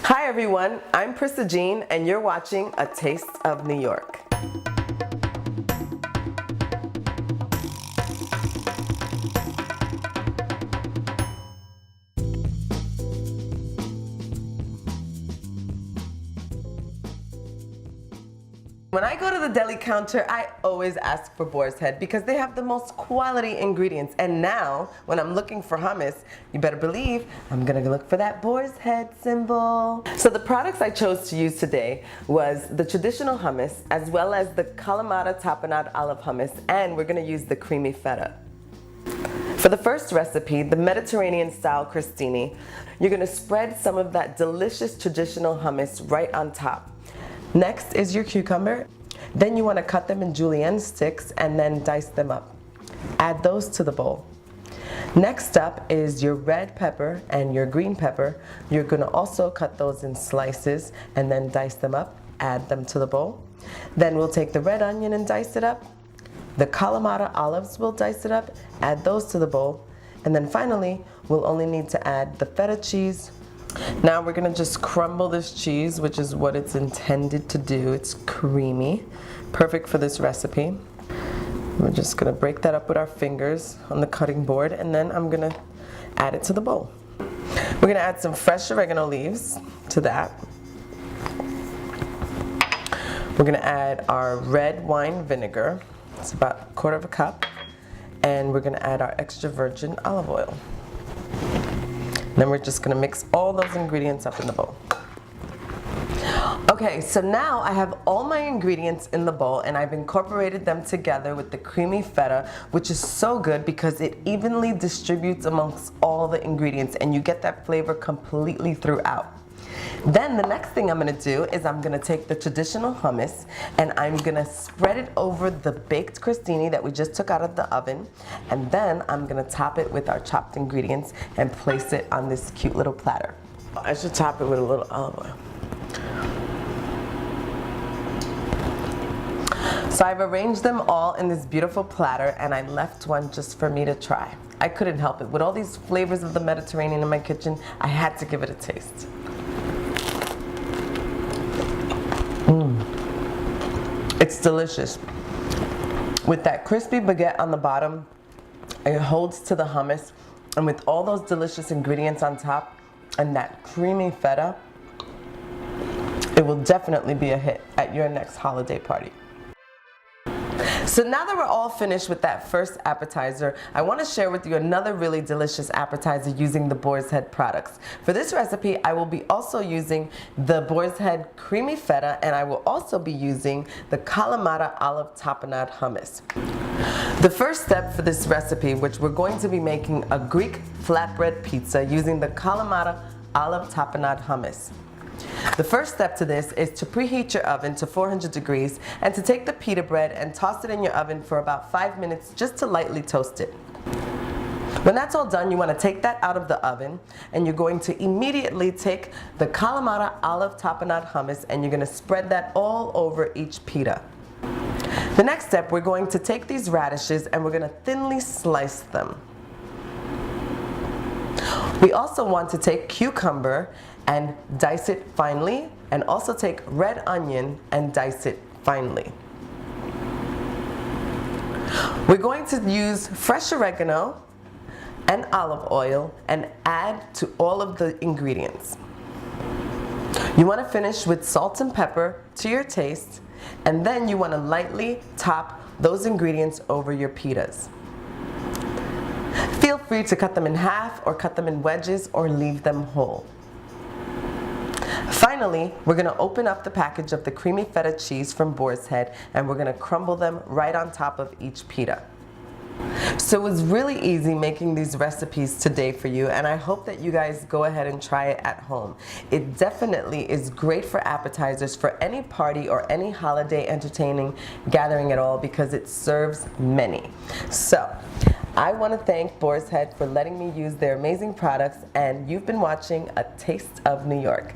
Hi everyone, I'm Prissa and you're watching A Taste of New York. When I go to the deli counter, I always ask for boar's head because they have the most quality ingredients. And now, when I'm looking for hummus, you better believe I'm gonna look for that boar's head symbol. So the products I chose to use today was the traditional hummus, as well as the Kalamata tapenade olive hummus, and we're gonna use the creamy feta. For the first recipe, the Mediterranean style crostini, you're gonna spread some of that delicious traditional hummus right on top. Next is your cucumber. Then you want to cut them in julienne sticks and then dice them up. Add those to the bowl. Next up is your red pepper and your green pepper. You're going to also cut those in slices and then dice them up. Add them to the bowl. Then we'll take the red onion and dice it up. The Kalamata olives, we'll dice it up. Add those to the bowl. And then finally, we'll only need to add the feta cheese. Now we're gonna just crumble this cheese, which is what it's intended to do. It's creamy, perfect for this recipe. We're just gonna break that up with our fingers on the cutting board, and then I'm gonna add it to the bowl. We're gonna add some fresh oregano leaves to that. We're gonna add our red wine vinegar. It's about a quarter of a cup. And we're gonna add our extra virgin olive oil. Then we're just gonna mix all those ingredients up in the bowl. Okay, so now I have all my ingredients in the bowl and I've incorporated them together with the creamy feta, which is so good because it evenly distributes amongst all the ingredients and you get that flavor completely throughout. Then the next thing I'm gonna do is I'm gonna take the traditional hummus and I'm gonna spread it over the baked crostini that we just took out of the oven, and then I'm gonna top it with our chopped ingredients and place it on this cute little platter. I should top it with a little olive oil. So I've arranged them all in this beautiful platter and I left one just for me to try. I couldn't help it. With all these flavors of the Mediterranean in my kitchen, I had to give it a taste. It's delicious. With that crispy baguette on the bottom, it holds to the hummus, and with all those delicious ingredients on top and that creamy feta, it will definitely be a hit at your next holiday party. So now that we're all finished with that first appetizer, I want to share with you another really delicious appetizer using the boar's head products. For this recipe, I will be also using the boar's head creamy feta, and I will also be using the Kalamata olive tapenade hummus. The first step for this recipe, which we're going to be making a Greek flatbread pizza using the Kalamata olive tapenade hummus. The first step to this is to preheat your oven to 400 degrees and to take the pita bread and toss it in your oven for about 5 minutes just to lightly toast it. When that's all done, you want to take that out of the oven and you're going to immediately take the Kalamata olive tapenade hummus and you're going to spread that all over each pita. The next step, we're going to take these radishes and we're going to thinly slice them. We also want to take cucumber and dice it finely, and also take red onion and dice it finely. We're going to use fresh oregano and olive oil and add to all of the ingredients. You want to finish with salt and pepper to your taste, and then you want to lightly top those ingredients over your pitas. Feel free to cut them in half or cut them in wedges or leave them whole. Finally, we're going to open up the package of the creamy feta cheese from Boar's Head and we're going to crumble them right on top of each pita. So it was really easy making these recipes today for you, and I hope that you guys go ahead and try it at home. It definitely is great for appetizers for any party or any holiday entertaining gathering at all because it serves many. So I want to thank Boar's Head for letting me use their amazing products, and you've been watching A Taste of New York.